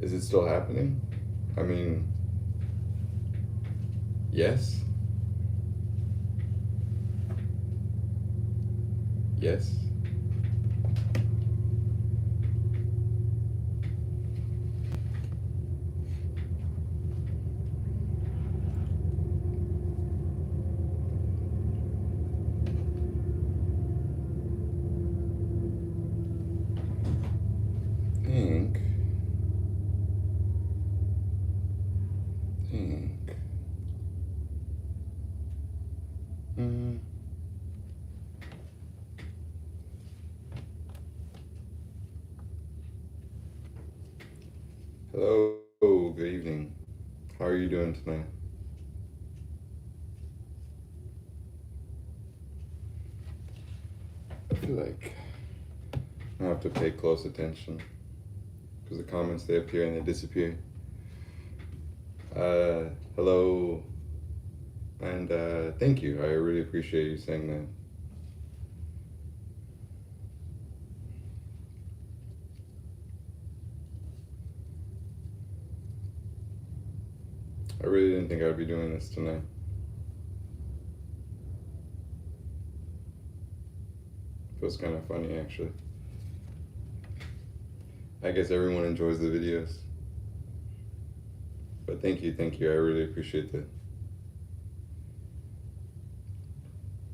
Is it still happening? I mean, yes, yes. Think, think. Mm. Hello, good evening. How are you doing tonight? I feel like I have to pay close attention because the comments they appear and they disappear. Uh, Hello, and thank you. I really appreciate you saying that. I really didn't think I'd be doing this tonight. Feels kind of funny actually. I guess everyone enjoys the videos. But thank you. I really appreciate that.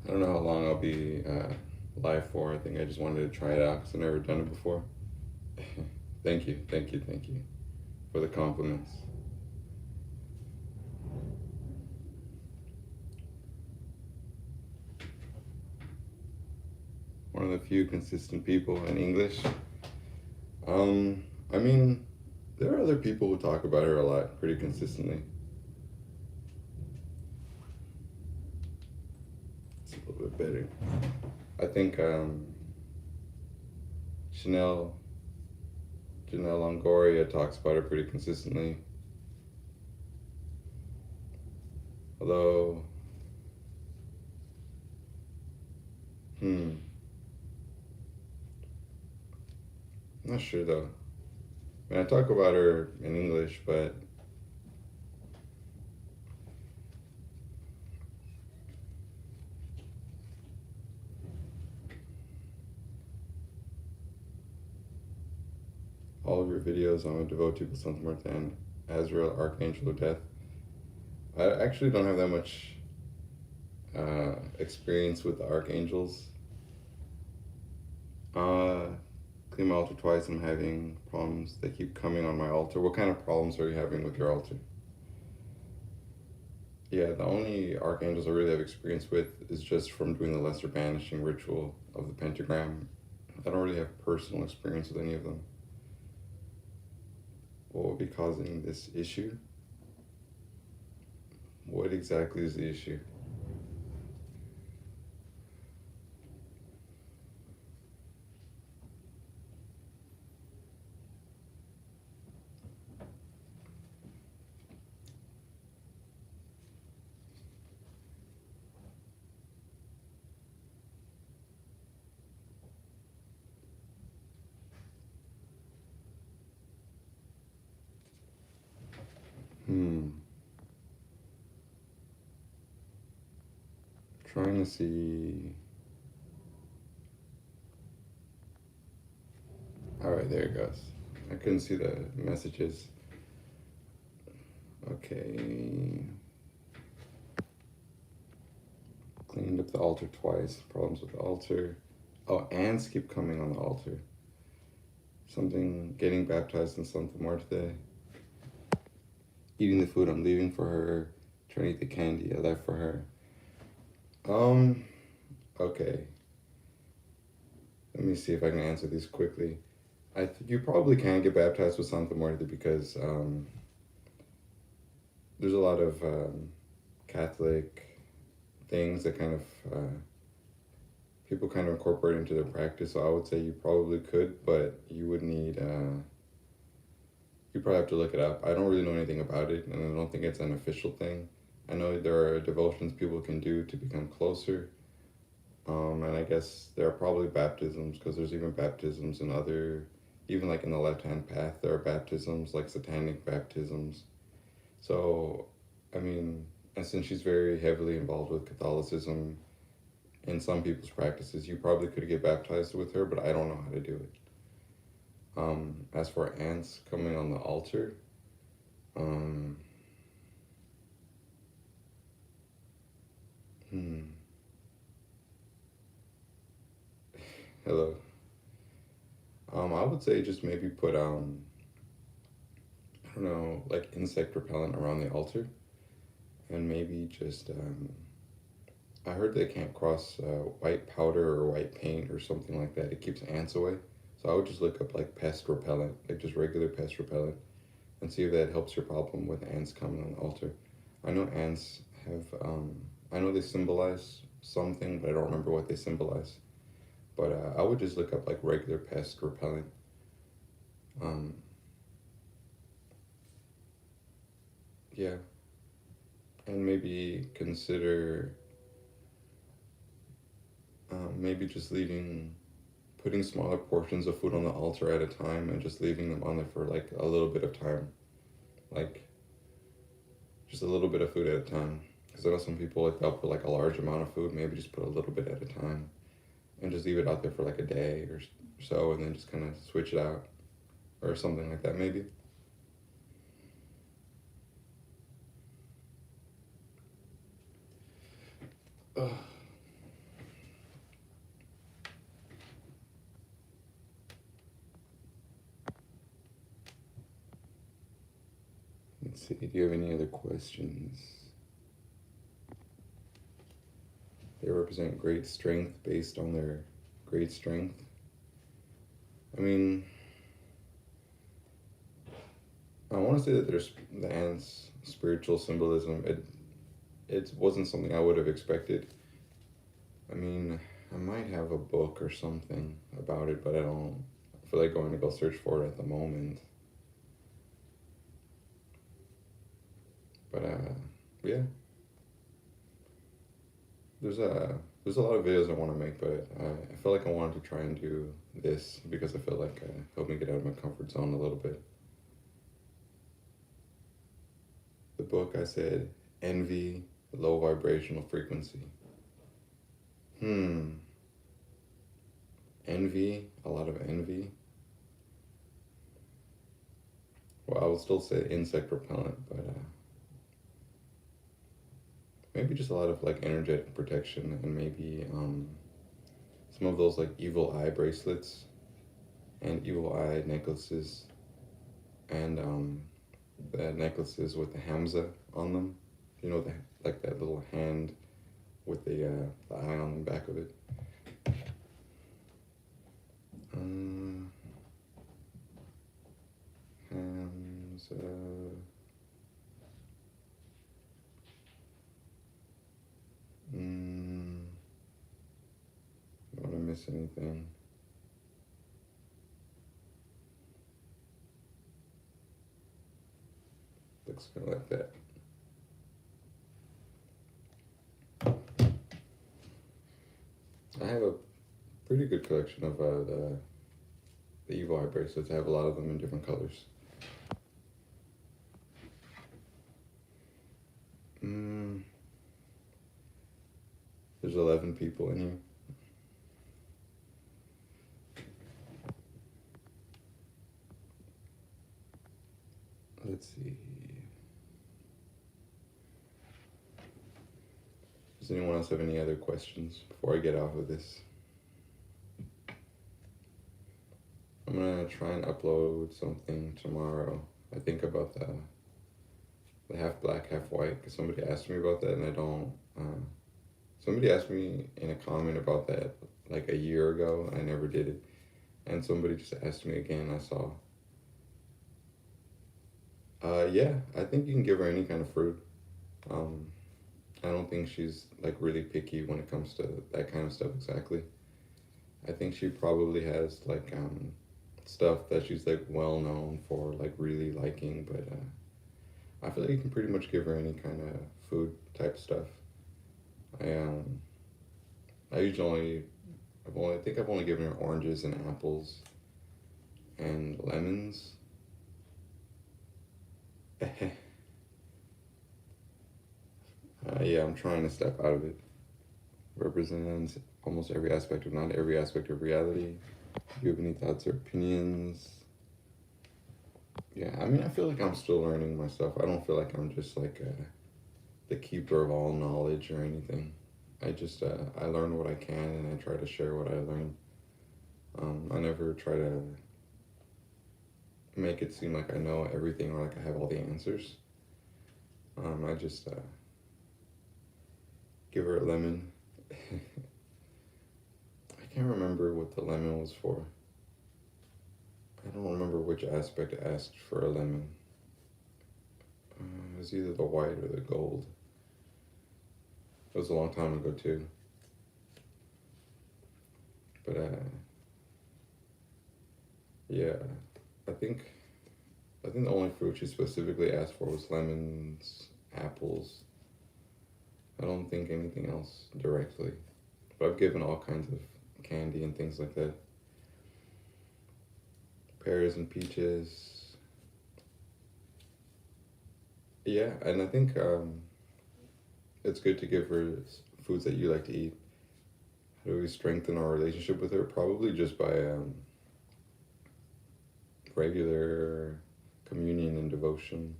I don't know how long I'll be live for. I think I just wanted to try it out because I've never done it before. Thank you for the compliments. One of the few consistent people in English. I mean, there are other people who talk about her a lot, pretty consistently. It's a little bit better. I think Chanel Janelle Longoria talks about her pretty consistently. Although, I'm not sure though. I mean, I talk about her in English, but all of your videos on devote to something more than Azrael, Archangel of Death. I actually don't have that much experience with the archangels. Uh, Clean my altar twice. I'm having problems. They keep coming on my altar. What kind of problems are you having with your altar? Yeah, the only archangels I really have experience with is just from doing the lesser banishing ritual of the pentagram. I don't really have personal experience with any of them. What will be causing this issue? What exactly is the issue? Hmm. Trying to see. All right, there it goes. I couldn't see the messages. Okay. Cleaned up the altar twice. Problems with the altar. Oh, ants keep coming on the altar. Something getting baptized in Santa Muerte. Eating the food I'm leaving for her. Trying to eat the candy I left for her. Um, okay. Let me see if I can answer these quickly. I think you probably can get baptized with Santa Muerte because there's a lot of Catholic things that kind of people kind of incorporate into their practice. So I would say you probably could, but you would need you probably have to look it up. I don't really know anything about it, and I don't think it's an official thing. I know there are devotions people can do to become closer, and I guess there are probably baptisms because there's even baptisms in other even like in the left-hand path, there are baptisms, like satanic baptisms. So, I mean, and since she's very heavily involved with Catholicism in some people's practices, you probably could get baptized with her, but I don't know how to do it. As for ants coming on the altar, um, hmm, hello. I would say just maybe put I don't know, like insect repellent around the altar, and maybe just I heard they can't cross white powder or white paint or something like that. It keeps ants away. So I would just look up like pest repellent, like just regular pest repellent, and see if that helps your problem with ants coming on the altar. I know ants have, I know they symbolize something, but I don't remember what they symbolize. But I would just look up like regular pest repellent. Um, yeah, and maybe consider maybe just putting smaller portions of food on the altar at a time and just leaving them on there for like a little bit of time, like just a little bit of food at a time. Because I know some people like they'll put like a large amount of food, maybe just put a little bit at a time, and just leave it out there for like a day or so, and then just kind of switch it out or something like that, maybe. Ugh. Let's see. Do you have any other questions? They represent great strength based on their great strength. I mean, I want to say that there's the ants' spiritual symbolism. It wasn't something I would have expected. I mean, I might have a book or something about it, but I don't feel like going to go search for it at the moment. But yeah, there's a lot of videos I want to make, but I feel like I wanted to try and do this because I feel like helped me get out of my comfort zone a little bit. The book I said, Envy, Low Vibrational Frequency. Envy, a lot of envy. Well, I would still say insect repellent, but maybe just a lot of like energetic protection, and maybe some of those like evil eye bracelets and evil eye necklaces, and the necklaces with the Hamza on them. You know, like that little hand with the eye on the back of it. Hamza. Don't want to miss anything. Looks kind of like that. I have a pretty good collection of the evil eye bracelets. I have a lot of them in different colors. There's 11 people in here. Let's see. Does anyone else have any other questions before I get off of this? I'm gonna try and upload something tomorrow. I think about the half black, half white, because somebody asked me about that, and I don't. Somebody asked me in a comment about that like a year ago, and I never did it. And somebody just asked me again. I saw. Yeah, I think you can give her any kind of fruit. I don't think she's like really picky when it comes to that kind of stuff exactly. I think she probably has like stuff that she's like well known for like really liking, but I feel like you can pretty much give her any kind of food type stuff. I usually I think I've only given her oranges and apples, and lemons. Yeah, I'm trying to step out of it. Represents almost every aspect of not every aspect of reality. Do you have any thoughts or opinions? Yeah, I mean, I feel like I'm still learning myself. I don't feel like I'm just like the keeper of all knowledge or anything. I just I learn what I can and I try to share what I learn. I never try to make it seem like I know everything or like I have all the answers. I just give her a lemon. I can't remember what the lemon was for. I don't remember which aspect asked for a lemon. It was either the white or the gold. It was a long time ago too. But yeah, I think the only fruit she specifically asked for was lemons, apples. I don't think anything else directly. But I've given all kinds of candy and things like that. Pears and peaches. Yeah, and I think it's good to give her foods that you like to eat. How do we strengthen our relationship with her? Probably just by regular communion and devotion,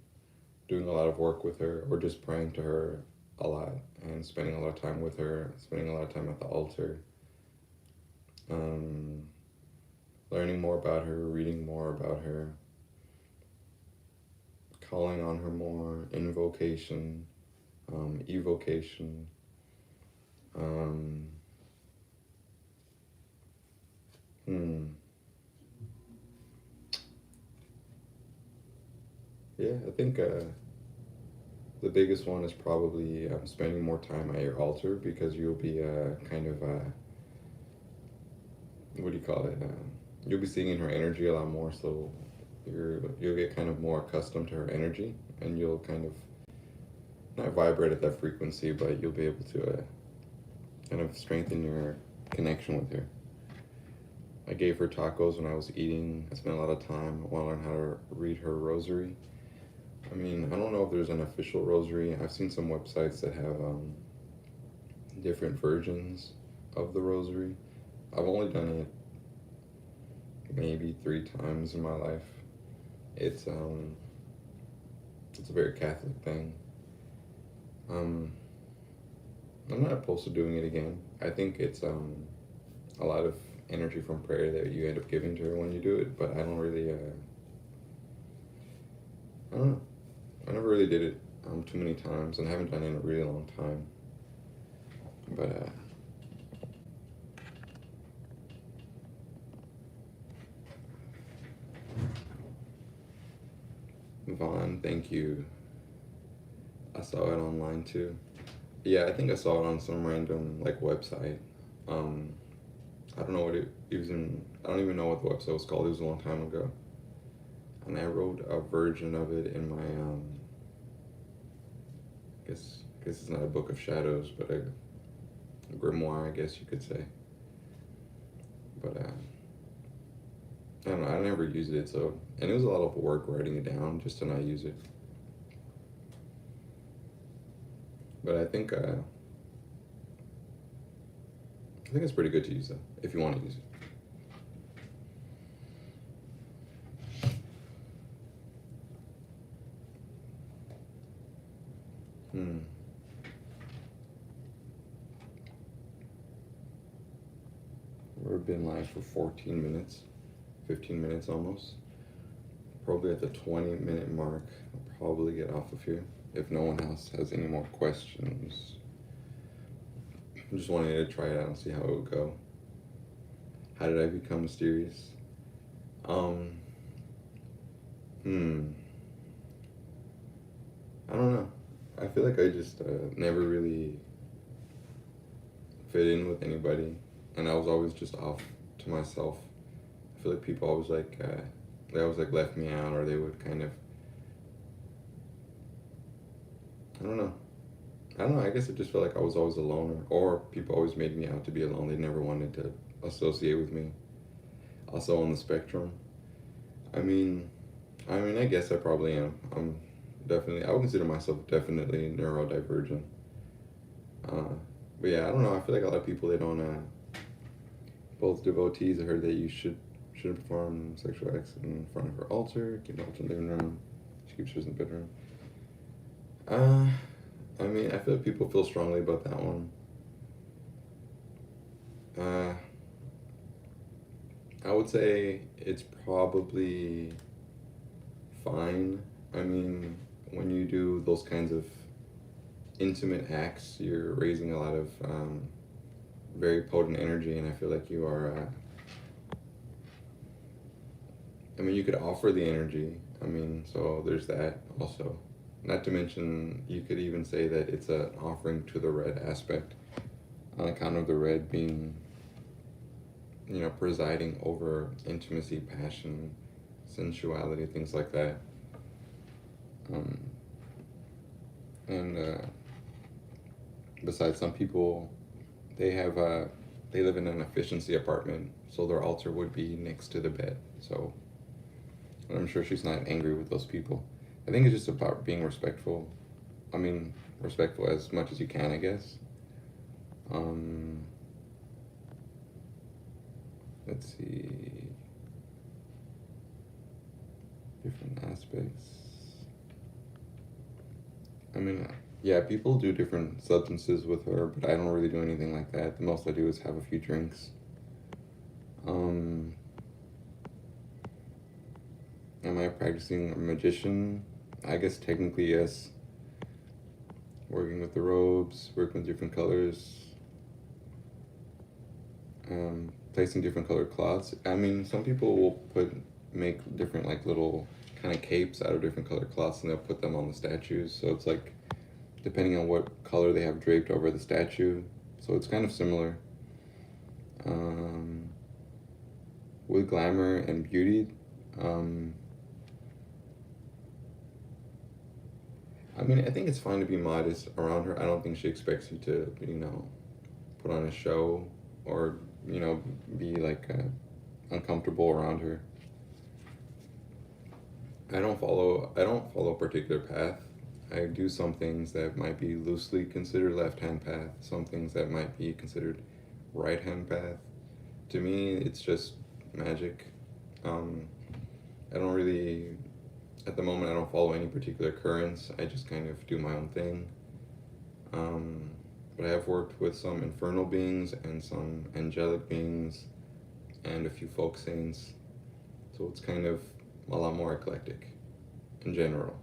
doing a lot of work with her, or just praying to her a lot and spending a lot of time with her, spending a lot of time at the altar, learning more about her, reading more about her, calling on her more, invocation, evocation, yeah, I think the biggest one is probably spending more time at your altar because you'll be kind of, what do you call it? You'll be seeing her energy a lot more, so you'll get kind of more accustomed to her energy, and you'll kind of not vibrate at that frequency, but you'll be able to kind of strengthen your connection with her. I gave her tacos when I was eating. I spent a lot of time. I want to learn how to read her rosary. I mean, I don't know if there's an official rosary. I've seen some websites that have different versions of the rosary. I've only done it maybe 3 times in my life. It's a very Catholic thing. I'm not opposed to doing it again. I think it's a lot of energy from prayer that you end up giving to her when you do it, but I don't really I don't know. I never really did it too many times, and I haven't done it in a really long time. But Vaughn, thank you. I saw it online too. Yeah, I think I saw it on some random like website. I don't know what it even. I don't even know what the website was called. It was a long time ago, and I wrote a version of it in my I guess it's not a book of shadows, but a grimoire, I guess you could say. But I don't know. I never used it, so and it was a lot of work writing it down just to not use it. But I think it's pretty good to use that if you want to use it. We've been live for 14 minutes, 15 minutes almost. Probably at the 20-minute mark, I'll probably get off of here if no one else has any more questions. I just wanted to try it out and see how it would go. How did I become mysterious? I don't know. I feel like I just never really fit in with anybody, and I was always just off to myself. I feel like people always like they always like left me out, or they would kind of I don't know. I guess it just felt like I was always a loner, or people always made me out to be alone. They never wanted to associate with me. Also on the spectrum, I mean, I guess I probably am. I would consider myself definitely neurodivergent. Uh, but yeah, I don't know. I feel like a lot of people, they don't, both devotees, I heard that you shouldn't perform sexual acts in front of her altar, keep the altar in the living room, she keeps hers in the bedroom. Uh, I feel like people feel strongly about that one. Uh, I would say it's probably fine. I mean, when you do those kinds of intimate acts, you're raising a lot of very potent energy, and I feel like you are. You could offer the energy. So there's that also. Not to mention, you could even say that it's an offering to the red aspect, on account of the red being, presiding over intimacy, passion, sensuality, things like that. Um, and Besides, some people, they have they live in an efficiency apartment, so their altar would be next to the bed. So I'm sure she's not angry with those people. I think it's just about being respectful. Respectful as much as you can, I guess. Um, let's see. Different aspects. Yeah, people do different substances with her, but I don't really do anything like that. The most I do is have a few drinks. Um, am I practicing a magician? I guess technically yes. Working with the robes, working with different colors, placing different colored cloths. Some people will make different like little kind of capes out of different colored cloths, and they'll put them on the statues. So it's like depending on what color they have draped over the statue. So it's kind of similar. With glamour and beauty, I think it's fine to be modest around her. I don't think she expects you to, put on a show or, be like uncomfortable around her. I don't follow a particular path. I do some things that might be loosely considered left-hand path, some things that might be considered right-hand path. To me, it's just magic. I don't really, at the moment, I don't follow any particular currents. I just kind of do my own thing. But I have worked with some infernal beings and some angelic beings and a few folk saints. So it's kind of a lot more eclectic in general.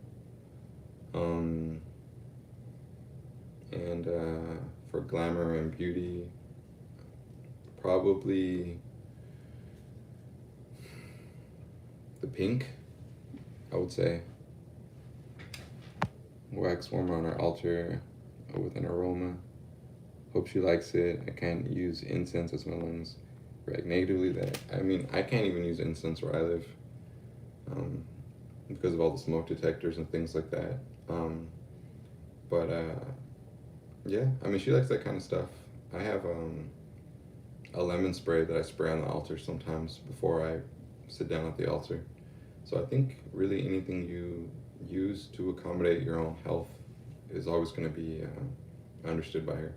And for glamour and beauty, probably the pink, I would say. Wax warmer on our altar with an aroma. Hope she likes it. I can't use incense as my lungs react negatively. I can't even use incense where I live, because of all the smoke detectors and things like that. Yeah, she likes that kind of stuff. I have a lemon spray that I spray on the altar sometimes before I sit down at the altar. So I think really anything you use to accommodate your own health is always going to be understood by her.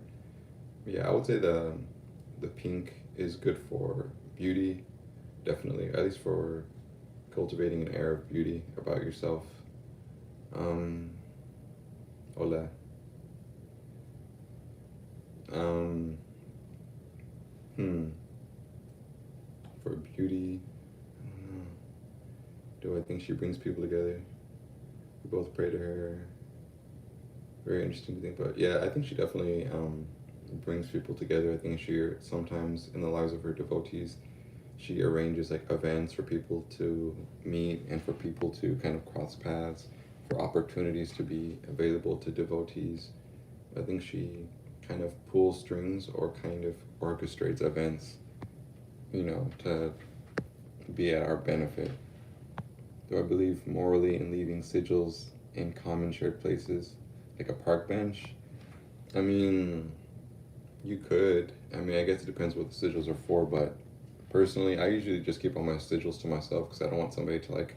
Yeah, I would say the pink is good for beauty, definitely, at least for cultivating an air of beauty about yourself. Hola. For beauty, I don't know. Do I think she brings people together? We both pray to her. Very interesting to think about. Yeah, I think she definitely brings people together. I think she sometimes in the lives of her devotees, she arranges like events for people to meet and for people to kind of cross paths, for opportunities to be available to devotees. I think she kind of pulls strings or kind of orchestrates events, to be at our benefit. Do I believe morally in leaving sigils in common shared places, like a park bench? You could. I guess it depends what the sigils are for, but personally, I usually just keep all my sigils to myself because I don't want somebody to like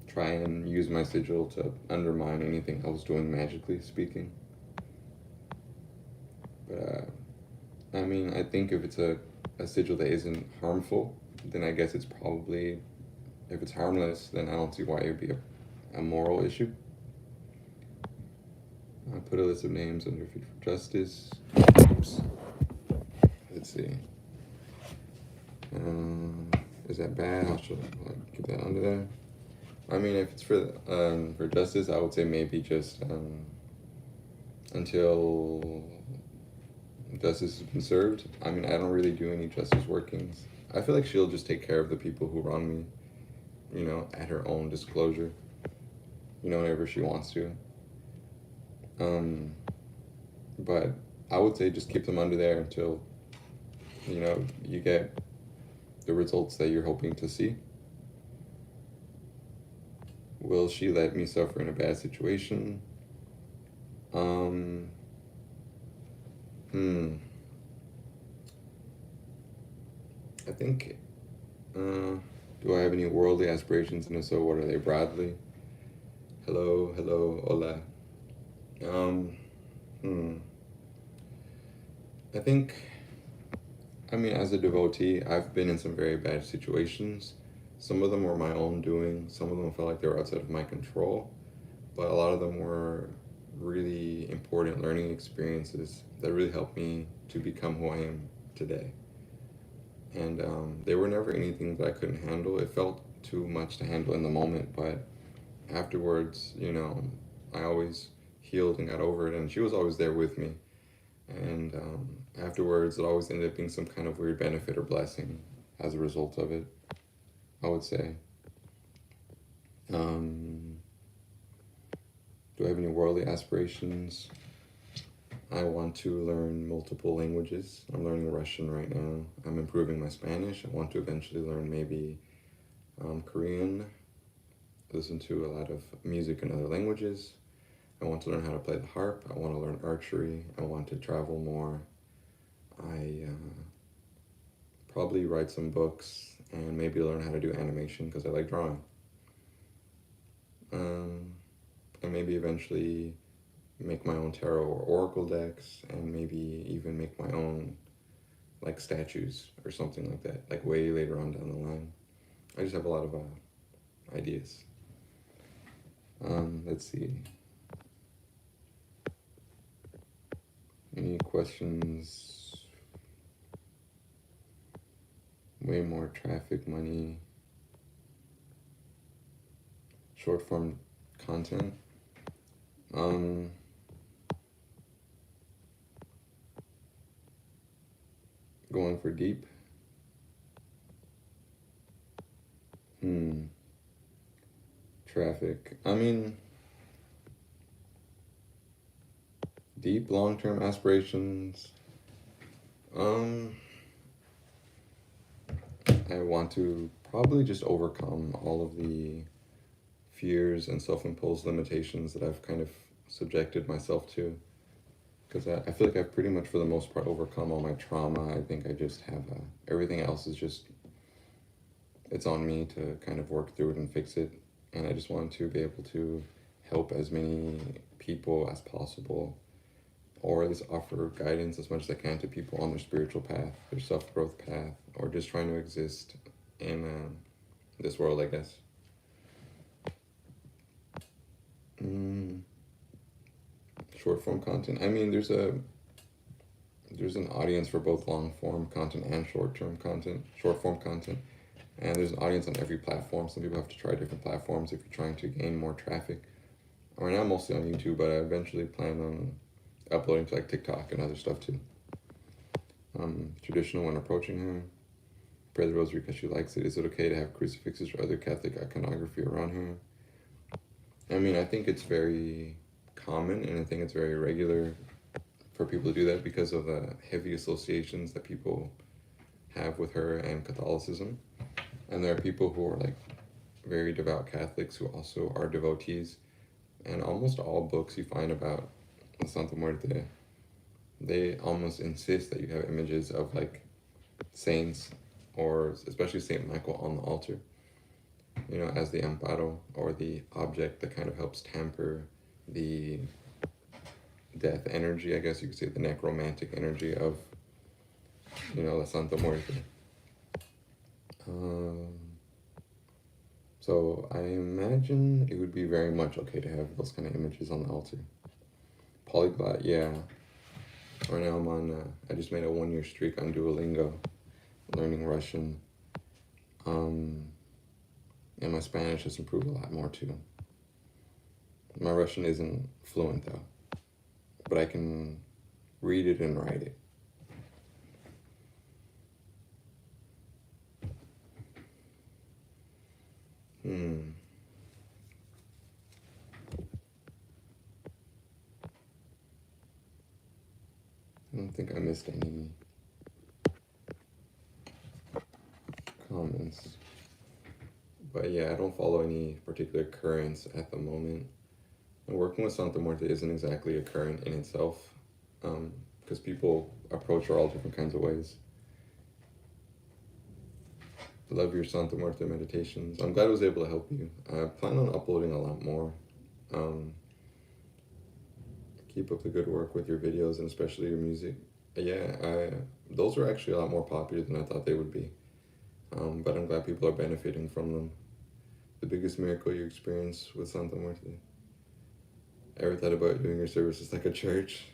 try and use my sigil to undermine anything I was doing magically speaking. But I mean, I think if it's a sigil that isn't harmful, then I guess it's probably, if it's harmless, then I don't see why it would be a moral issue. I put a list of names under Feet for Justice. Oops. Let's see. Is that bad? How should I get that under there? I mean, if it's for justice, I would say maybe just until justice has been served. I mean, I don't really do any justice workings. I feel like she'll just take care of the people who wrong me, you know, at her own disclosure, you know, whenever she wants to. But I would say just keep them under there until, you know, you get the results that you're hoping to see. Will she let me suffer in a bad situation? I think, do I have any worldly aspirations? And if so, what are they broadly? Hello, hola. I think, I mean, as a devotee, I've been in some very bad situations. Some of them were my own doing. Some of them felt like they were outside of my control. But a lot of them were really important learning experiences that really helped me to become who I am today. And they were never anything that I couldn't handle. It felt too much to handle in the moment, but afterwards, you know, I always healed and got over it, and she was always there with me. And afterwards, it always ended up being some kind of weird benefit or blessing as a result of it, I would say. Do I have any worldly aspirations? I want to learn multiple languages. I'm learning Russian right now. I'm improving my Spanish. I want to eventually learn maybe Korean, listen to a lot of music in other languages. I want to learn how to play the harp. I want to learn archery. I want to travel more. I probably write some books and maybe learn how to do animation because I like drawing. And maybe eventually make my own tarot or oracle decks, and maybe even make my own like statues or something like that, like way later on down the line. I just have a lot of ideas. Let's see. Any questions? Way more traffic, money, short form content. Going for deep. Traffic. I mean, deep long-term aspirations. I want to probably just overcome all of the fears and self-imposed limitations that I've kind of subjected myself to. Because I feel like I've pretty much, for the most part, overcome all my trauma. I think I just have everything else is just, it's on me to kind of work through it and fix it. And I just want to be able to help as many people as possible, or at least offer guidance as much as I can to people on their spiritual path, their self-growth path, or just trying to exist in this world, I guess. Short form content. I mean, there's an audience for both long form content and short form content, and there's an audience on every platform. Some people have to try different platforms if you're trying to gain more traffic. Right now, I'm mostly on YouTube, but I eventually plan on uploading to like TikTok and other stuff too. Traditional when approaching her. Pray the rosary because she likes it. Is it okay to have crucifixes or other Catholic iconography around her? I mean, I think it's very common, and I think it's very regular for people to do that because of the heavy associations that people have with her and Catholicism. And there are people who are like very devout Catholics who also are devotees. And almost all books you find about Santa Muerte, they almost insist that you have images of like saints or especially Saint Michael on the altar, you know, as the amparo, or the object that kind of helps tamper the death energy, I guess you could say, the necromantic energy of, you know, La Santa Muerte. So I imagine it would be very much okay to have those kind of images on the altar. Polyglot, yeah. Right now I'm on, I just made a 1-year streak on Duolingo, learning Russian. And my Spanish has improved a lot more too. My Russian isn't fluent though, but I can read it and write it. I don't think I missed any comments. But yeah, I don't follow any particular currents at the moment. And working with Santa Muerte isn't exactly a current in itself, because people approach her all different kinds of ways. Love your Santa Muerte meditations. I'm glad I was able to help you. I plan on uploading a lot more. Keep up the good work with your videos and especially your music. Yeah, those were actually a lot more popular than I thought they would be. But I'm glad people are benefiting from them. The biggest miracle you experienced with Santa Muerte? Ever thought about doing your services like a church?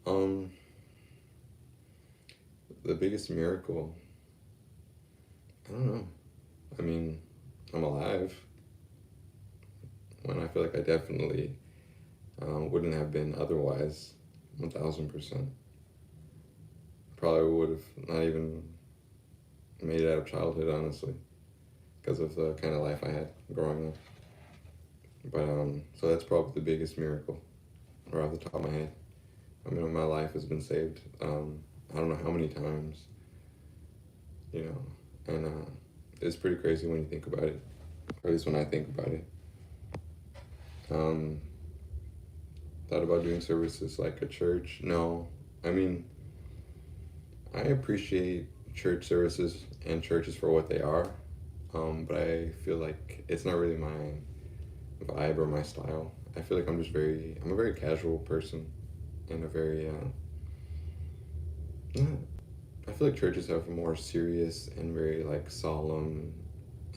The biggest miracle, I don't know. I mean, I'm alive. When I feel like I definitely wouldn't have been otherwise, 1000%. Probably would have not even made it out of childhood, honestly, because of the kind of life I had growing up. But so that's probably the biggest miracle, right off the top of my head. I mean, my life has been saved. I don't know how many times, you know, and it's pretty crazy when you think about it, or at least when I think about it. Thought about doing services like a church? No. I mean, I appreciate church services and churches for what they are, but I feel like it's not really my vibe or my style. I feel like I'm a very casual person, and a very, I feel like churches have a more serious and very like solemn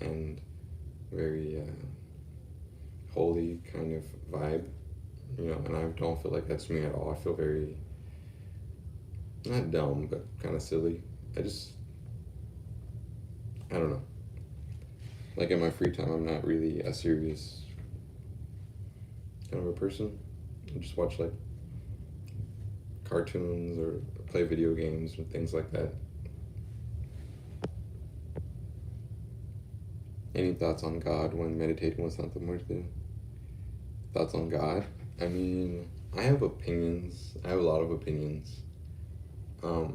and very holy kind of vibe, you know, and I don't feel like that's me at all. I feel very, not dumb, but kind of silly. I don't know. Like in my free time, I'm not really a serious kind of a person. I just watch like cartoons or play video games and things like that. Any thoughts on God when meditating with Santa Muerte? Thoughts on God? I mean, I have opinions. I have a lot of opinions. I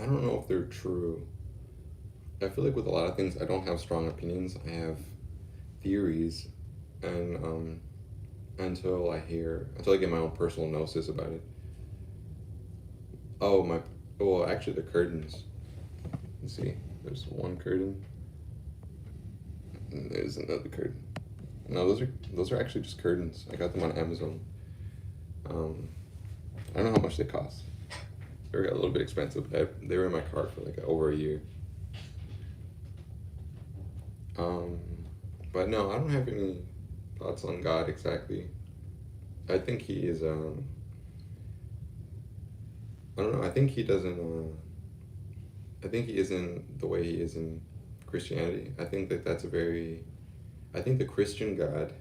don't know if they're true. I feel like with a lot of things, I don't have strong opinions. I have theories, and until I get my own personal gnosis about it. Actually the curtains. Let's see, there's one curtain, and there's another curtain. No, those are actually just curtains. I got them on Amazon. I don't know how much they cost. They were a little bit expensive, but they were in my cart for like over a year. But no, I don't have any thoughts on God exactly. I think he is, I don't know, I think he isn't the way he is in Christianity. I think I think the Christian God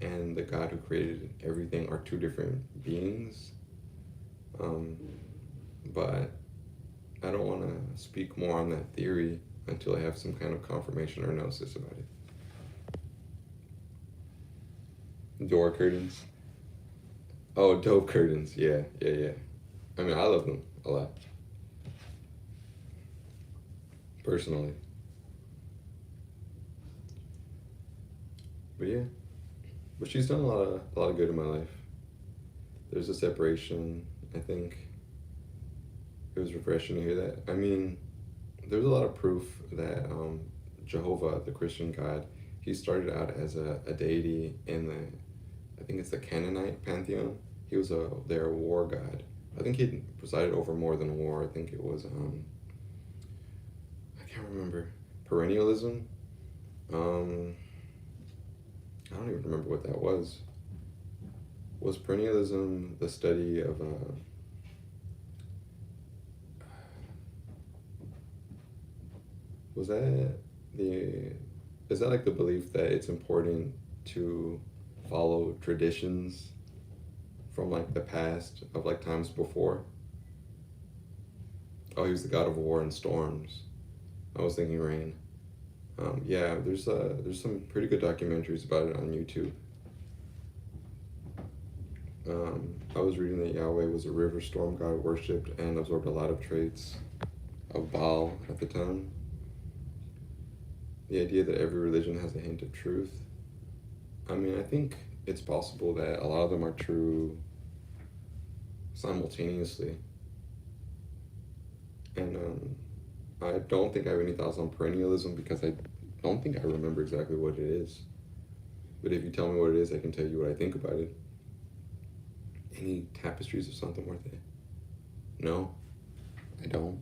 and the God who created everything are two different beings. But I don't want to speak more on that theory until I have some kind of confirmation or gnosis about it. Door curtains. Oh, dope curtains. Yeah. I mean, I love them a lot. Personally. But yeah. But she's done a lot of good in my life. There's a separation, I think. It was refreshing to hear that. I mean, there's a lot of proof that Jehovah, the Christian God, he started out as a deity in the, I think it's the Canaanite pantheon. He was their war god. I think he presided over more than war. I think it was I can't remember, perennialism. I don't even remember what that was. Was perennialism the study of was that the is that like the belief that it's important to follow traditions from like the past of like times before? Oh, he was the god of war and storms. I was thinking rain. Yeah, there's some pretty good documentaries about it on YouTube. I was reading that Yahweh was a river storm god worshipped and absorbed a lot of traits of Baal at the time. The idea that every religion has a hint of truth. I mean, I think it's possible that a lot of them are true simultaneously. And I don't think I have any thoughts on perennialism because I don't think I remember exactly what it is. But if you tell me what it is, I can tell you what I think about it. Any tapestries of Santa Muerte? No, I don't.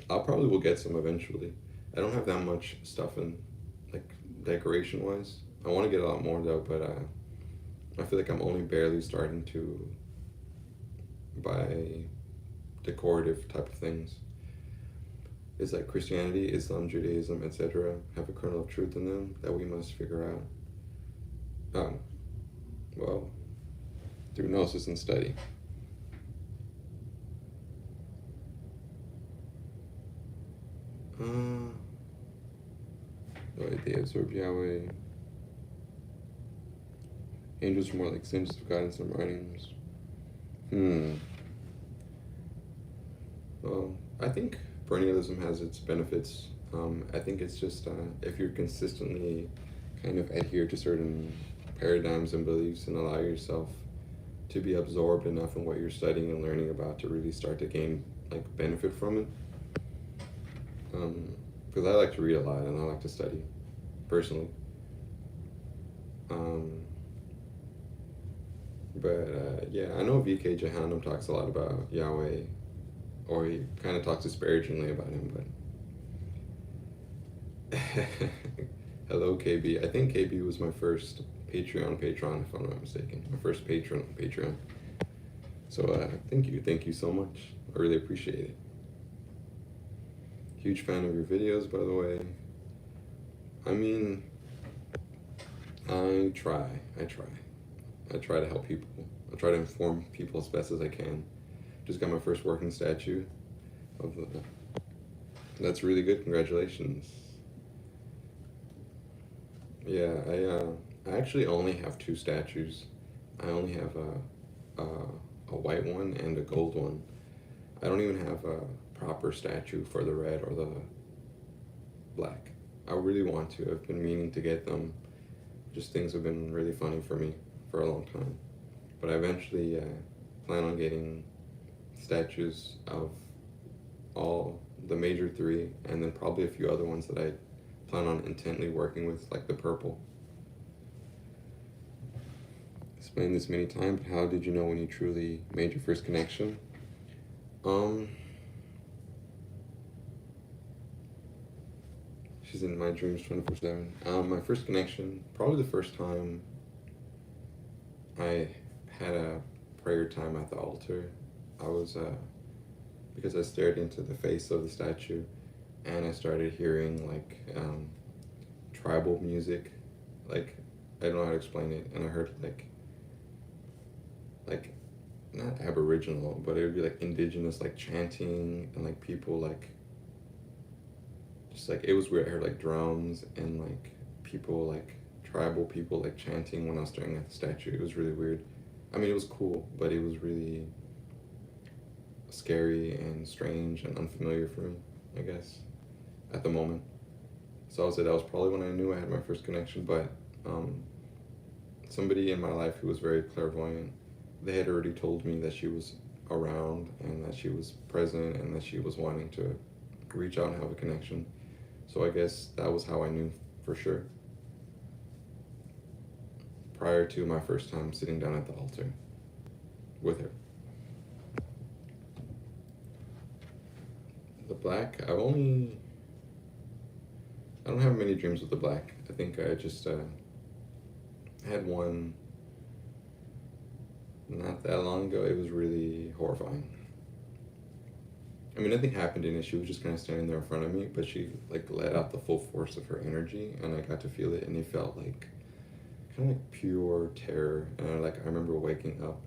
I probably will get some eventually. I don't have that much stuff in, like, decoration wise. I want to get a lot more though, but I feel like I'm only barely starting to buy decorative type of things. Is like Christianity, Islam, Judaism, etc. have a kernel of truth in them that we must figure out. Well, through gnosis and study. They absorb Yahweh. Angels are more like symbols of God in some writings. Well, I think perennialism has its benefits. I think it's just if you're consistently kind of adhere to certain paradigms and beliefs and allow yourself to be absorbed enough in what you're studying and learning about to really start to gain like benefit from it. Because I like to read a lot and I like to study, personally. Yeah, I know V.K. Jahannam talks a lot about Yahweh, or he kind of talks disparagingly about him, but hello KB. I think KB was my first Patreon patron, if I'm not mistaken. My first patron on Patreon. So thank you so much. I really appreciate it. Huge fan of your videos, by the way. I mean, I try to help people. I try to inform people as best as I can. Just got my first working statue of the. That's really good. Congratulations. Yeah, I actually only have 2 statues. I only have a white one and a gold one. I don't even have a proper statue for the red or the black. I really want to. I've been meaning to get them. Just things have been really funny for me for a long time. But I eventually plan on getting statues of all the major 3 and then probably a few other ones that I plan on intently working with, like the purple. Explained this many times, but how did you know when you truly made your first connection? She's in my dreams 24/7. My first connection, probably the first time I had a prayer time at the altar. I was, because I stared into the face of the statue and I started hearing like tribal music. Like, I don't know how to explain it. And I heard like not Aboriginal, but it would be like indigenous, like chanting and like people like, just like, it was weird. I heard like drums and like people like tribal people like chanting when I was staring at the statue. It was really weird. I mean, it was cool, but it was really scary and strange and unfamiliar for me, I guess, at the moment. So I would say that was probably when I knew I had my first connection, but somebody in my life who was very clairvoyant, they had already told me that she was around and that she was present and that she was wanting to reach out and have a connection. So I guess that was how I knew for sure, prior to my first time sitting down at the altar with her. The black, I don't have many dreams with the black. I think I just had one not that long ago. It was really horrifying. I mean, nothing happened in it. She was just kind of standing there in front of me, but she like let out the full force of her energy, and I got to feel it, and it felt like kind of like pure terror. And I remember waking up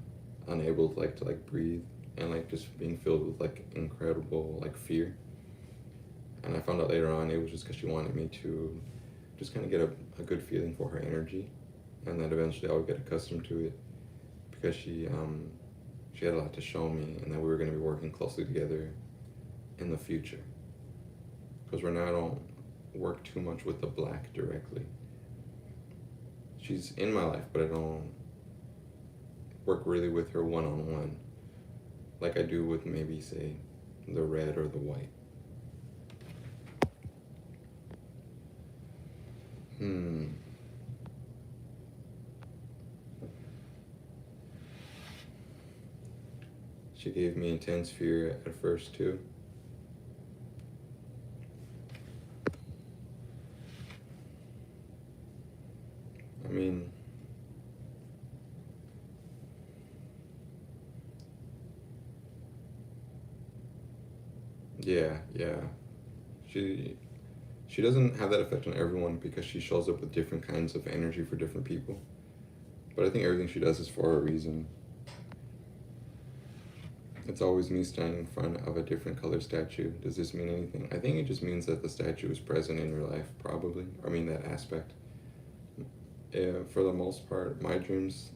unable to breathe, and like just being filled with like incredible like fear. And I found out later on it was just because she wanted me to just kind of get a good feeling for her energy, and that eventually I would get accustomed to it, because she had a lot to show me, and that we were going to be working closely together in the future. Because right now I don't work too much with the black directly. She's in my life, but I don't work really with her one-on-one like I do with maybe, say, the red or the white. She gave me intense fear at first too. I mean, yeah. She doesn't have that effect on everyone because she shows up with different kinds of energy for different people. But I think everything she does is for a reason. It's always me standing in front of a different color statue. Does this mean anything? I think it just means that the statue is present in your life, probably. I mean, that aspect. For the most part, my dreams,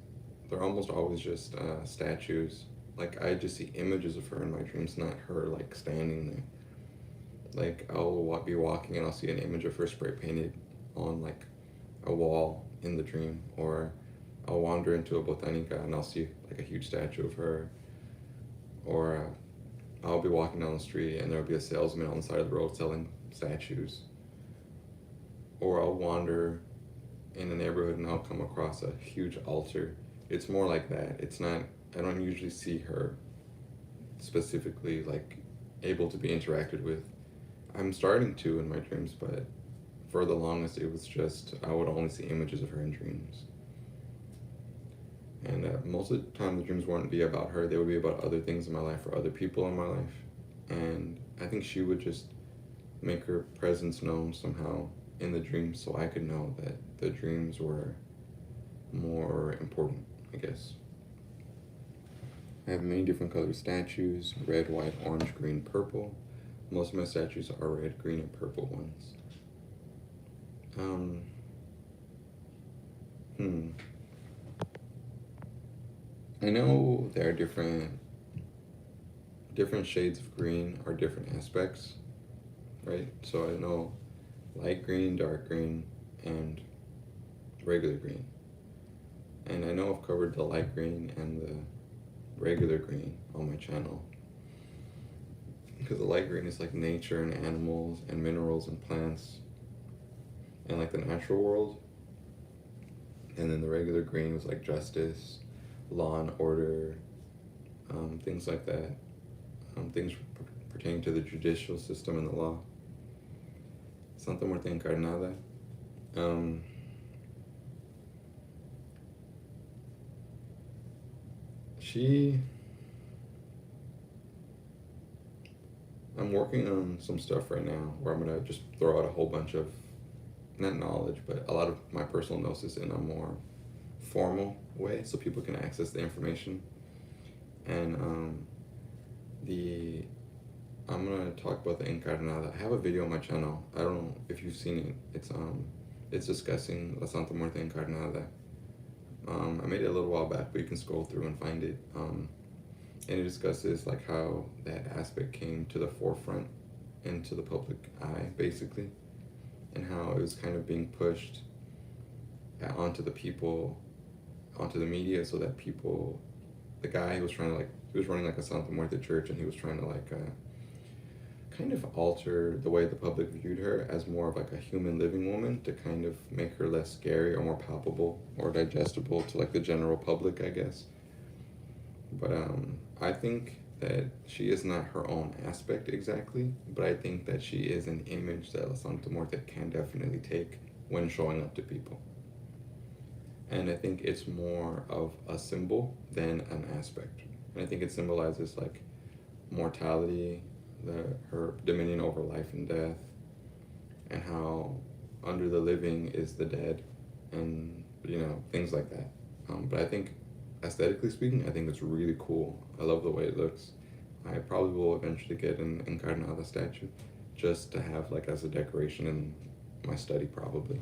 they're almost always just statues. Like, I just see images of her in my dreams, not her, like, standing there. Like, I'll be walking and I'll see an image of her spray painted on, like, a wall in the dream. Or I'll wander into a botanica and I'll see, like, a huge statue of her. Or I'll be walking down the street and there'll be a salesman on the side of the road selling statues. Or I'll wander in a neighborhood and I'll come across a huge altar. It's more like that. It's not, I don't usually see her specifically, like, able to be interacted with. I'm starting to in my dreams, but for the longest it was just, I would only see images of her in dreams. And most of the time the dreams wouldn't be about her, they would be about other things in my life or other people in my life. And I think she would just make her presence known somehow in the dreams so I could know that the dreams were more important, I guess. I have many different colored statues: red, white, orange, green, purple. Most of my statues are red, green, and purple ones. I know there are different shades of green or different aspects, right? So I know light green, dark green, and regular green. And I know I've covered the light green and the regular green on my channel, because the light green is like nature and animals and minerals and plants and like the natural world. And then the regular green was like justice, law and order, things like that, things pertaining to the judicial system and the law. Santa Muerte Encarnada. I'm working on some stuff right now where I'm gonna just throw out a whole bunch of, not knowledge, but a lot of my personal gnosis in a more formal way so people can access the information. And I'm gonna talk about the Encarnada. I have a video on my channel. I don't know if you've seen it. It's discussing La Santa Muerte Encarnada. I made it a little while back, but you can scroll through and find it. And it discusses like how that aspect came to the forefront into the public eye, basically, and how it was kind of being pushed onto the people, onto the media, so that people, the guy who was trying to he was running like a Santa Muerte church, and he was trying to kind of alter the way the public viewed her as more of like a human living woman to kind of make her less scary or more palpable or digestible to like the general public, I guess. But I think that she is not her own aspect exactly, but I think that she is an image that La Santa Muerte can definitely take when showing up to people. And I think it's more of a symbol than an aspect. And I think it symbolizes like mortality, her dominion over life and death, and how under the living is the dead, and things like that. But I think aesthetically speaking, I think it's really cool. I love the way it looks. I probably will eventually get an Encarnada statue just to have like as a decoration in my study, probably.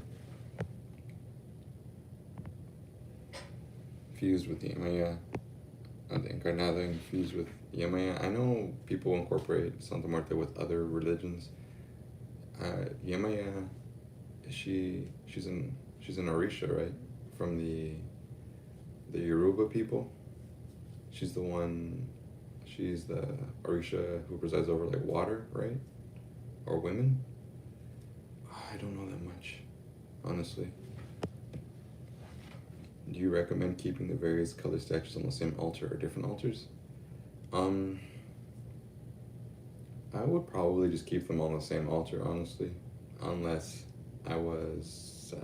Fused with Yemaya, the Encarnada infused with Yemaya. I know people incorporate Santa Muerte with other religions. Yemaya, she's an Orisha, right? From the Yoruba people. She's the Orisha who presides over like water, right? Or women. I don't know that much, honestly. Do you recommend keeping the various color statues on the same altar or different altars? I would probably just keep them on the same altar, honestly, unless I was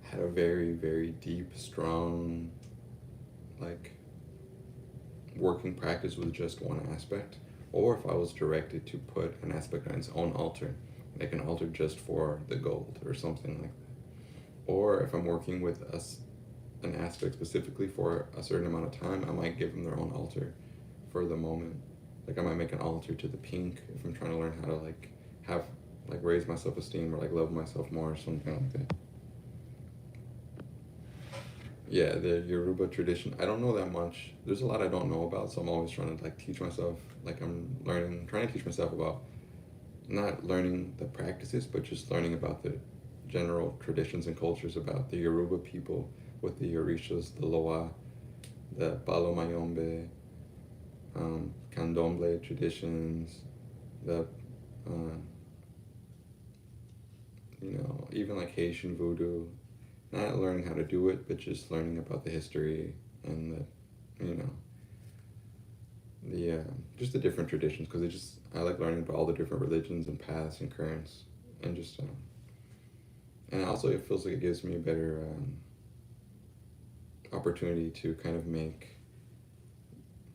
had a very, very deep, strong, like working practice with just one aspect, or if I was directed to put an aspect on its own altar, like an altar just for the gold or something like that. Or if I'm working with an aspect specifically for a certain amount of time, I might give them their own altar for the moment. Like I might make an altar to the pink if I'm trying to learn how to like have like raise my self-esteem or like love myself more or something like that. Yeah, the Yoruba tradition, I don't know that much. There's a lot I don't know about, so I'm always trying to like teach myself, like I'm trying to teach myself about not learning the practices, but just learning about the general traditions and cultures about the Yoruba people with the Orishas, the Loa, the Palo Mayombe, Candomblé traditions, the, even like Haitian voodoo. Not learning how to do it, but just learning about the history and just the different traditions, because I like learning about all the different religions and paths and currents, and just and also it feels like it gives me a better opportunity to kind of make,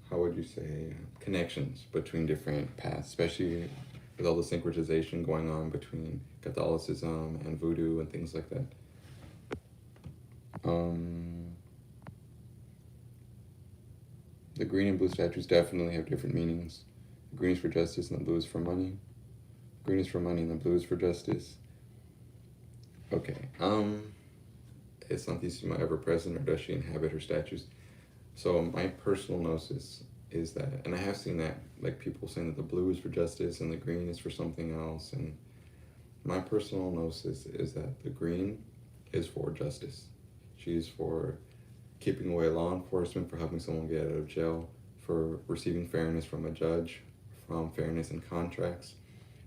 how would you say, connections between different paths, especially with all the syncretization going on between Catholicism and voodoo and things like that. The green and blue statues definitely have different meanings. The green is for justice and the blue is for money. Green is for money and the blue is for justice. Okay. Is Santissima ever present, or does she inhabit her statues? So my personal gnosis is that, and I have seen that, like people saying that the blue is for justice and the green is for something else, and my personal gnosis is that the green is for justice. She's for keeping away law enforcement, for helping someone get out of jail, for receiving fairness from a judge, from fairness in contracts,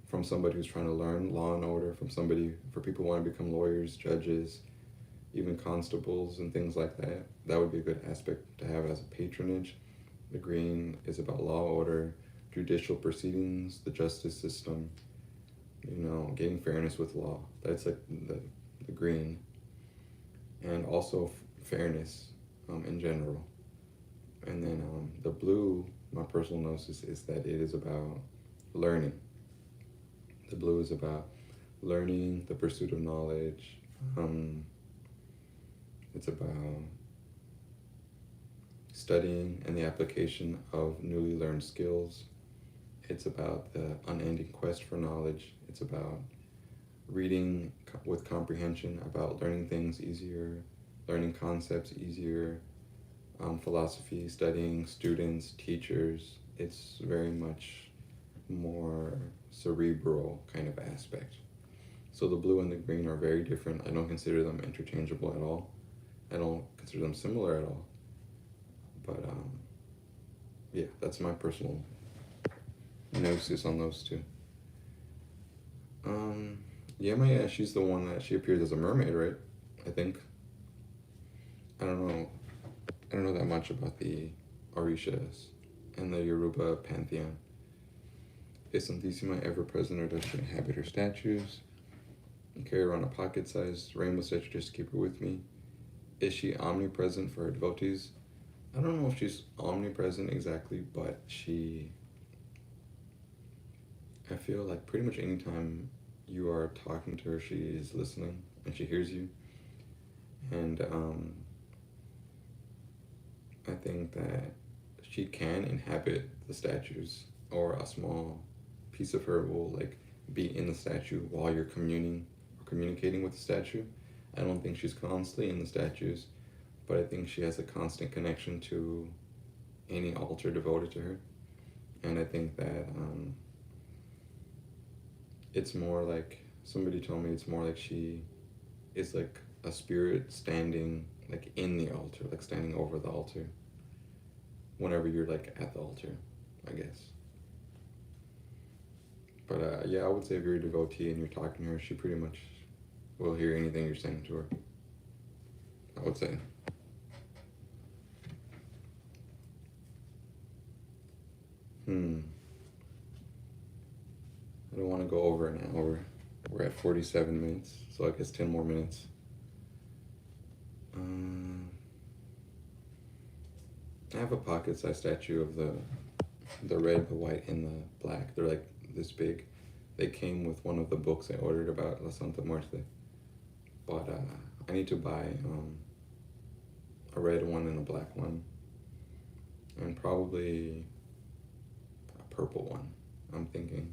from somebody who's trying to learn law and order, for people who want to become lawyers, judges, even constables and things like that. That would be a good aspect to have as a patronage. The green is about law, order, judicial proceedings, the justice system, getting fairness with law. That's like the green. And also fairness in general. And then the blue, my personal gnosis is that it is about learning. The blue is about learning, the pursuit of knowledge. It's about studying and the application of newly learned skills. It's about the unending quest for knowledge. It's about reading with comprehension, about learning things easier, learning concepts easier, philosophy, studying, students, teachers. It's very much more cerebral kind of aspect. So the blue and the green are very different. I don't consider them interchangeable at all. I don't consider them similar at all. But yeah, that's my personal gnosis on those two. Yeah, she's the one that she appears as a mermaid, right? I think. I don't know. I don't know that much about the Orishas and the Yoruba pantheon. Is Santissima ever present, or does she inhabit her statues? I carry around a pocket-sized rainbow statue just to keep her with me. Is she omnipresent for her devotees? I don't know if she's omnipresent exactly, but I feel like pretty much anytime you are talking to her, she is listening and she hears you. And I think that she can inhabit the statues, or a small piece of her will like be in the statue while you're communicating with the statue. I don't think she's constantly in the statues, but I think she has a constant connection to any altar devoted to her. And I think that it's more like, somebody told me it's more like she is like a spirit standing like in the altar, like standing over the altar whenever you're like at the altar, I guess. But yeah, I would say if you're a devotee and you're talking to her, she pretty much will hear anything you're saying to her, I would say. I don't want to go over an hour. We're at 47 minutes, so I guess 10 more minutes. I have a pocket-sized statue of the red, the white, and the black. They're like this big. They came with one of the books I ordered about La Santa Muerte. But I need to buy a red one and a black one. And probably a purple one, I'm thinking.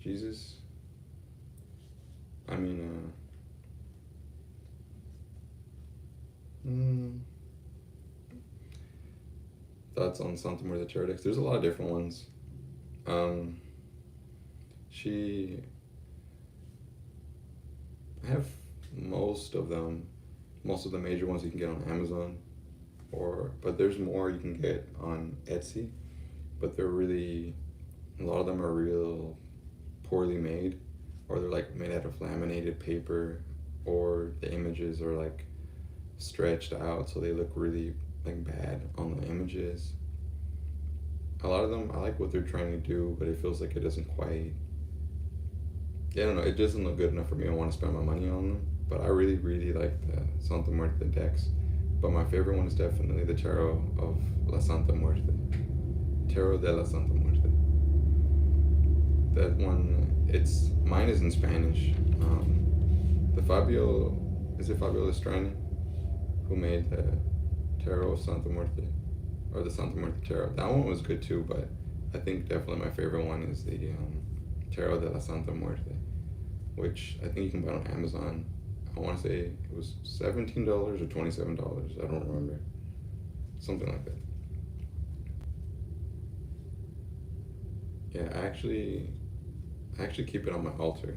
Jesus. I mean, thoughts on Santa Muerte Tarot decks. There's a lot of different ones. I have most of them. Most of the major ones you can get on Amazon, but there's more you can get on Etsy. But a lot of them are real poorly made, or they're like made out of laminated paper, or the images are like stretched out so they look really like bad on the images. A lot of them, I like what they're trying to do, but it feels like it doesn't quite, I don't know, it doesn't look good enough for me. I want to spend my money on them. But I really, really like the Santa Muerte decks. But my favorite one is definitely the Tarot of La Santa Muerte. Tarot de la Santa Muerte. That one, mine is in Spanish. Is it Fabio Lestrani who made the Tarot of Santa Muerte, or the Santa Muerte Tarot? That one was good too, but I think definitely my favorite one is the Tarot de la Santa Muerte, which I think you can buy on Amazon. I want to say it was $17 or $27. I don't remember. Something like that. Yeah, I actually keep it on my altar.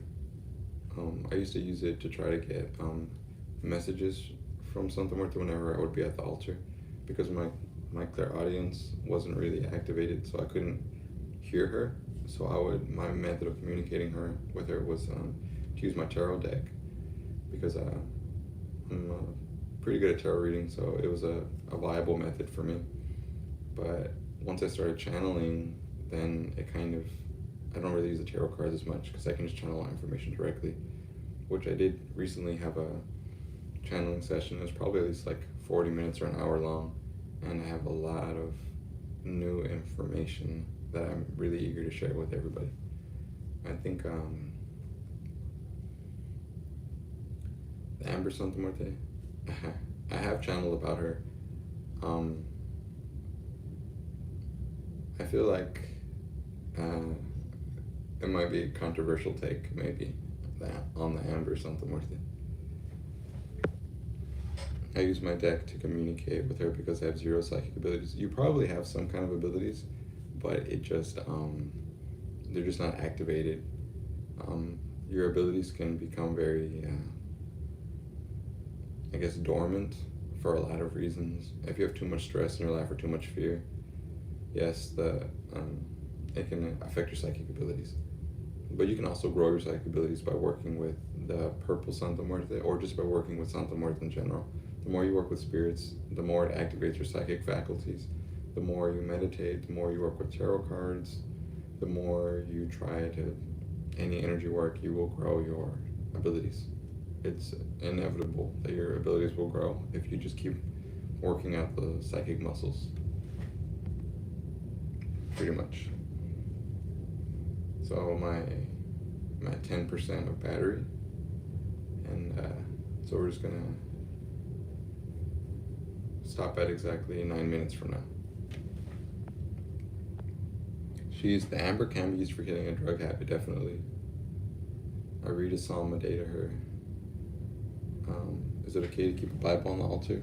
I used to use it to try to get messages from Santa Muerte whenever I would be at the altar, because my clairaudience wasn't really activated, so I couldn't hear her. So my method of communicating with her was to use my tarot deck, because I'm pretty good at tarot reading, so it was a viable method for me. But once I started channeling, then I don't really use the tarot cards as much, because I can just channel information directly, which I did recently have a channeling session. It was probably at least like 40 minutes or an hour long, and I have a lot of new information that I'm really eager to share with everybody. I think the Amber Santa Muerte, I have channeled about her. I feel like it might be a controversial take, maybe, on the Amber Santa Muerte. I use my deck to communicate with her because I have 0 psychic abilities. You probably have some kind of abilities, but it just, they're just not activated. Your abilities can become very, I guess, dormant for a lot of reasons. If you have too much stress in your life or too much fear, yes, it can affect your psychic abilities. But you can also grow your psychic abilities by working with the purple Santa Muerte, or just by working with Santa Muerte in general. The more you work with spirits, the more it activates your psychic faculties. The more you meditate, the more you work with tarot cards, the more you try to any energy work, you will grow your abilities. It's inevitable that your abilities will grow if you just keep working out the psychic muscles. Pretty much. So I'm at 10% of battery, and so we're just gonna stop at exactly 9 minutes from now. The amber can be used for killing a drug habit, definitely. I read a psalm a day to her. Is it okay to keep a Bible on the altar?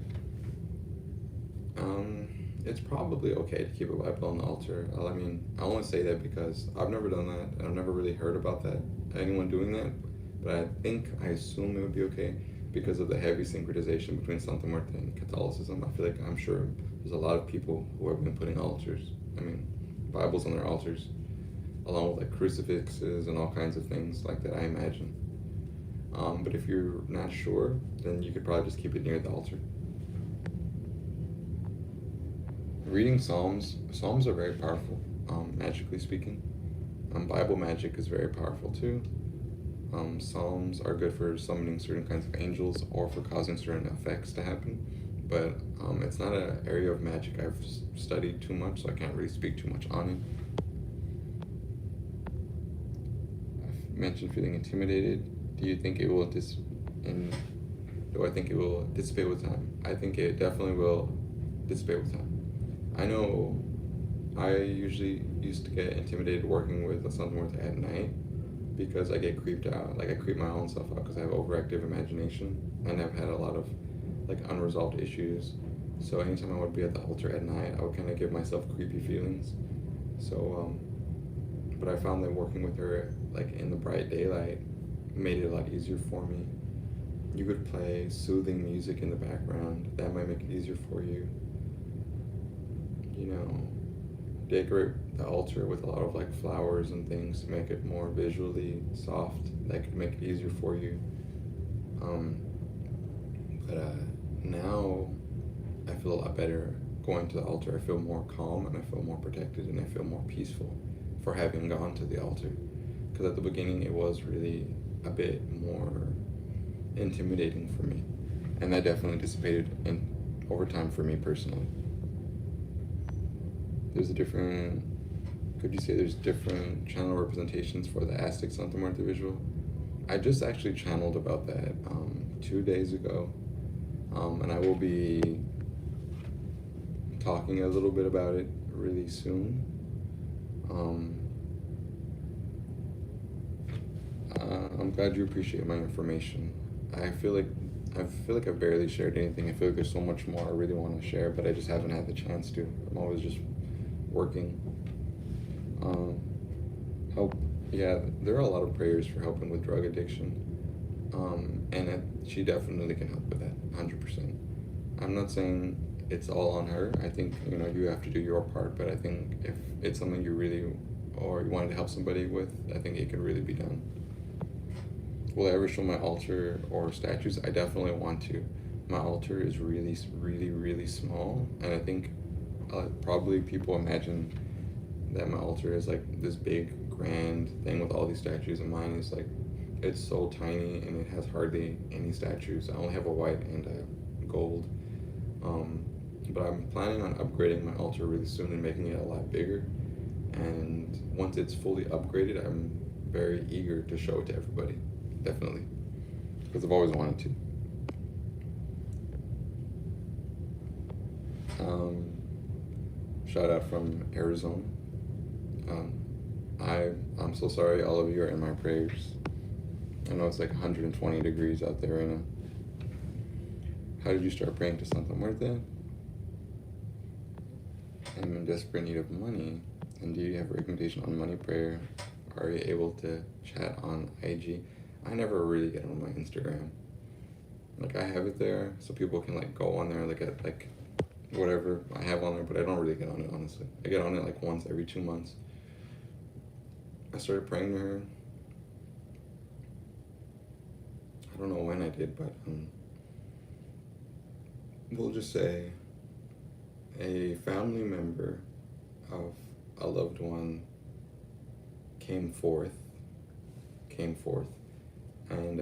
It's probably okay to keep a Bible on the altar. I mean, I only say that because I've never done that, and I've never really heard about that, anyone doing that, but I assume it would be okay because of the heavy syncretization between Santa Muerte and Catholicism. I'm sure there's a lot of people who have been putting Bibles on their altars, along with like crucifixes and all kinds of things like that, I imagine. But if you're not sure, then you could probably just keep it near the altar. Reading Psalms are very powerful, magically speaking. Bible magic is very powerful too. Psalms are good for summoning certain kinds of angels or for causing certain effects to happen, but it's not an area of magic I've studied too much, so I can't really speak too much on it. I've mentioned feeling intimidated. Do you think it will do I think it will dissipate with time? I think it definitely will dissipate with time. I know I usually used to get intimidated working with Santa Muerte at night because I get creeped out. Like I creep my own self out because I have overactive imagination and I've had a lot of like unresolved issues. So anytime I would be at the altar at night, I would kind of give myself creepy feelings. So, but I found that working with her like in the bright daylight made it a lot easier for me. You could play soothing music in the background. That might make it easier for you. Decorate the altar with a lot of like flowers and things to make it more visually soft. That could make it easier for you. Now I feel a lot better going to the altar. I feel more calm and I feel more protected and I feel more peaceful for having gone to the altar. Because at the beginning it was really a bit more intimidating for me, and that definitely dissipated over time for me personally. Could you say there's different channel representations for the Aztec Santa Muerte visual? I just actually channeled about that 2 days ago, and I will be talking a little bit about it really soon. I'm glad you appreciate my information. I feel like I've barely shared anything. I feel like there's so much more I really want to share, but I just haven't had the chance to. I'm always just working. There are a lot of prayers for helping with drug addiction, and she definitely can help with that, 100%. I'm not saying it's all on her. I think you have to do your part, but I think if it's something you really or you wanted to help somebody with, I think it could really be done. Will I ever show my altar or statues? I definitely want to. My altar is really, really, really small, and I think probably people imagine that my altar is like this big, grand thing with all these statues, and mine is like, it's so tiny and it has hardly any statues. I only have a white and a gold. But I'm planning on upgrading my altar really soon and making it a lot bigger. And once it's fully upgraded, I'm very eager to show it to everybody. Definitely, because I've always wanted to. Shout out from Arizona. I'm so sorry all of you are in my prayers. I know it's like 120 degrees out there right now. How did you start praying to Santa Muerte? I'm in desperate need of money. And do you have a recommendation on money prayer? Are you able to chat on IG? I never really get on my Instagram. Like I have it there so people can like go on there, look at like whatever I have on there, but I don't really get on it honestly. I get on it like once every 2 months. I started praying to her. I don't know when I did, but we'll just say a family member of a loved one came forth, and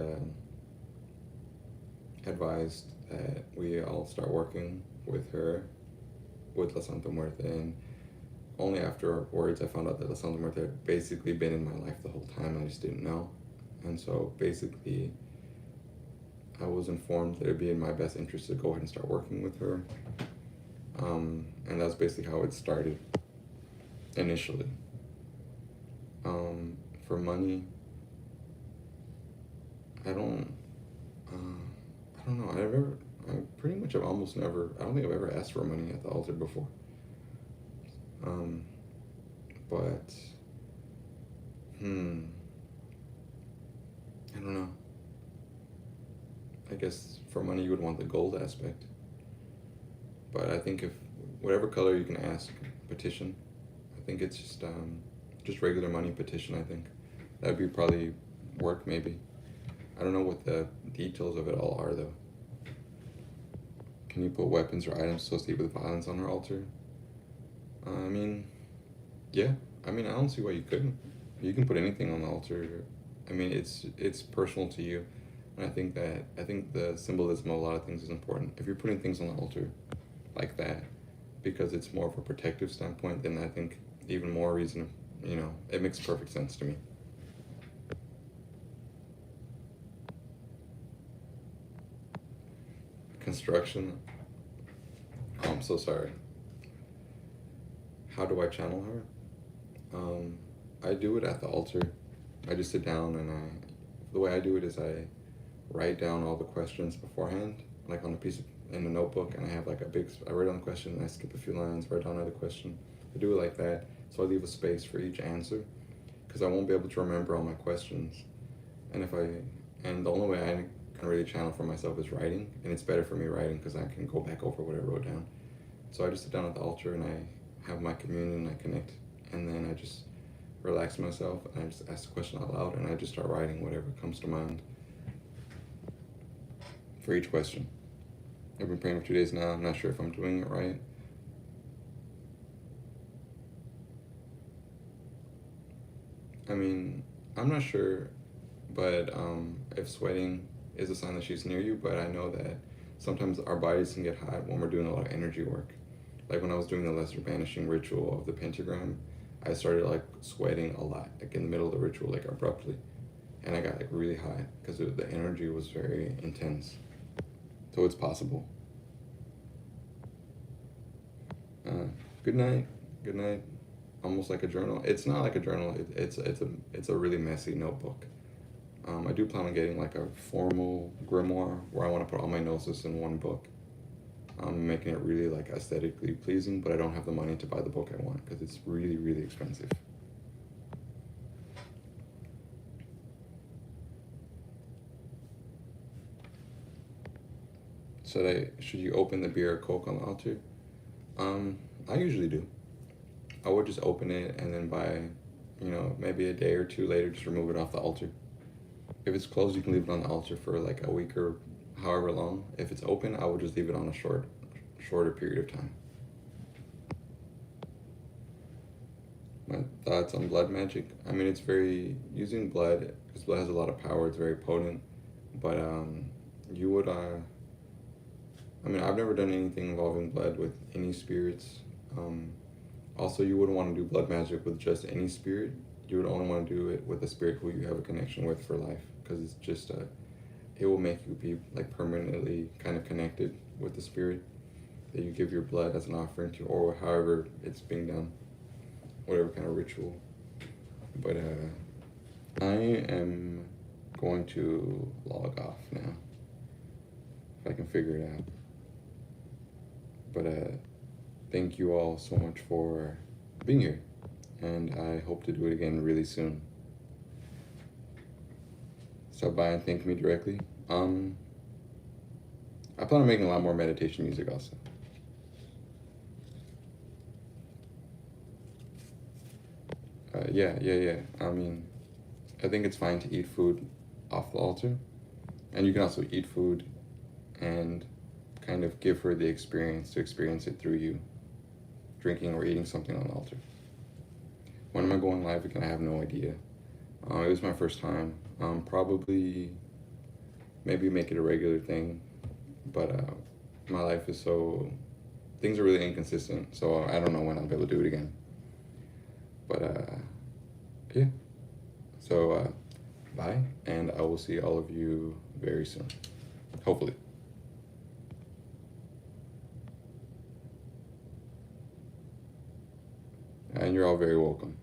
advised that we all start working with her, with La Santa Muerte, and only afterwards I found out that La Santa Muerte had basically been in my life the whole time. I just didn't know. And so basically I was informed that it'd be in my best interest to go ahead and start working with her. And that's basically how it started initially. For money, I don't know. I pretty much have almost never, I don't think I've ever asked for money at the altar before. But, I don't know. I guess for money you would want the gold aspect. But I think if, whatever color you can ask, petition. I think it's just regular money petition, I think. That would be probably work, maybe. I don't know what the details of it all are, though. Can you put weapons or items associated with violence on her altar? Yeah. I don't see why you couldn't. You can put anything on the altar. It's personal to you. And I think the symbolism of a lot of things is important. If you're putting things on the altar like that, because it's more of a protective standpoint, then I think even more reason, it makes perfect sense to me. Construction. Oh, I'm so sorry. How do I channel her? I do it at the altar. I just sit down and the way I do it is I write down all the questions beforehand, like on a piece in a notebook, and I have like I write down the question and I skip a few lines, write down another question. I do it like that, so I leave a space for each answer, because I won't be able to remember all my questions. And the only way I can really channel for myself is writing, and it's better for me writing because I can go back over what I wrote down. So I just sit down at the altar and I have my communion, I connect, and then I just relax myself and I just ask the question out loud and I just start writing whatever comes to mind for each question. I've been praying for 2 days now. I'm not sure if I'm doing it right. I'm not sure, but if sweating is a sign that she's near you, but I know that sometimes our bodies can get hot when we're doing a lot of energy work. Like when I was doing the lesser banishing ritual of the pentagram, I started like sweating a lot, like in the middle of the ritual, like abruptly. And I got like really hot because the energy was very intense. So it's possible. Good night. Good night. Almost like a journal. It's not like a journal. It's a really messy notebook. I do plan on getting like a formal grimoire where I want to put all my gnosis in one book. I'm making it really like aesthetically pleasing, but I don't have the money to buy the book I want because it's really, really expensive. Should you open the beer or Coke on the altar? I usually do. I would just open it and then by, maybe a day or two later, just remove it off the altar. If it's closed, you can leave it on the altar for like a week or however long. If it's open, I would just leave it on a shorter period of time. My thoughts on blood magic. It's using blood, because blood has a lot of power, it's very potent, but you would, I've never done anything involving blood with any spirits. Also, you wouldn't want to do blood magic with just any spirit. You would only want to do it with a spirit who you have a connection with for life, because it's just, it will make you be like permanently kind of connected with the spirit that you give your blood as an offering to, or however it's being done, whatever kind of ritual. But I am going to log off now, if I can figure it out. But thank you all so much for being here, and I hope to do it again really soon. Stop by and thank me directly. I plan on making a lot more meditation music also. Yeah. I mean, I think it's fine to eat food off the altar, and you can also eat food and kind of give her the experience to experience it through you drinking or eating something on the altar. When am I going live again? I have no idea. It was my first time. Probably, maybe make it a regular thing, but my life is so, things are really inconsistent, so I don't know when I'll be able to do it again. But yeah, so bye, and I will see all of you very soon, hopefully. And you're all very welcome.